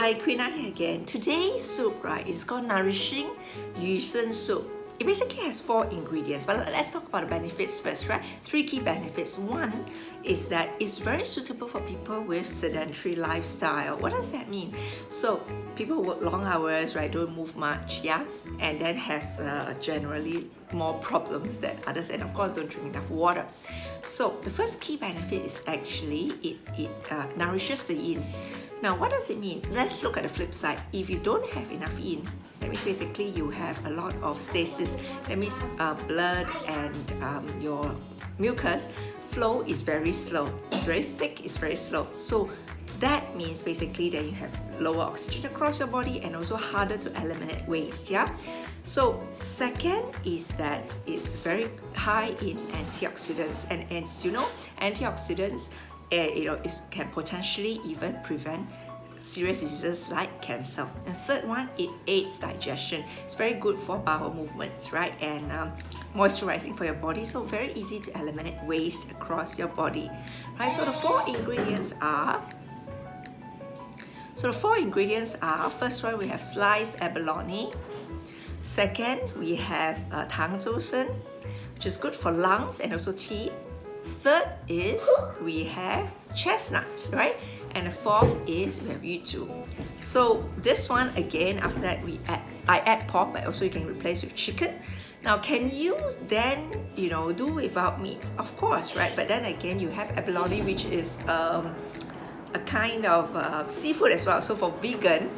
Hi, Queen Ai here again. Today's soup, right, is called Nourishing Yu Sheng Soup. It basically has 4 ingredients, but let's talk about the benefits first, right? 3 key benefits. One is that it's very suitable for people with sedentary lifestyle. What does that mean? So people who work long hours, right, don't move much, yeah, and then has generally more problems than others, and of course don't drink enough water. So the first key benefit is actually it nourishes the yin. Now, what does it mean? Let's look at the flip side. If you don't have enough yin, that means basically you have a lot of stasis. That means blood and your mucus flow is very slow. It's very thick, it's very slow. So that means basically that you have lower oxygen across your body and also harder to eliminate waste, yeah? So second is that it's very high in antioxidants, and as you know, antioxidants can potentially even prevent serious diseases like cancer. And third one, it aids digestion. It's very good for bowel movements, right? And moisturizing for your body, so very easy to eliminate waste across your body, right? So the 4 ingredients are, first one, we have sliced abalone. Second, we have tang zhou shen, which is good for lungs and also teeth. Third is we have chestnuts, right? And the fourth is we have yuzu. So this one, again, after that I add pork, but also you can replace with chicken. Now, can you then, do without meat? Of course, right? But then again, you have abalone, which is a kind of seafood as well. So for vegan,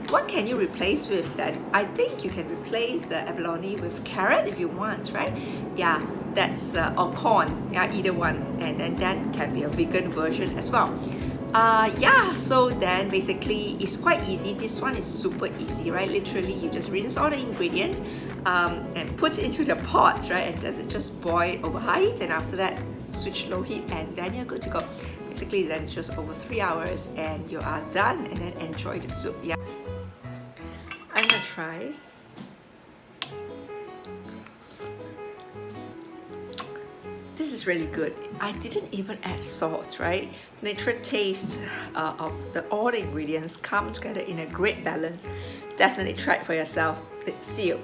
what can you replace with that? I think you can replace the abalone with carrot if you want, right? Yeah, that's or corn, yeah, either one, and then that can be a vegan version as well. Yeah, so then basically it's quite easy. This one is super easy, right? Literally, you just rinse all the ingredients and put it into the pot, right? And just boil over high heat, and after that, switch low heat, and then you're good to go. Basically, then it's just over 3 hours and you are done, and then enjoy the soup. Yeah, I'm gonna try. This is really good. I didn't even add salt, right? Natural taste of all the ingredients come together in a great balance. Definitely try it for yourself. See you.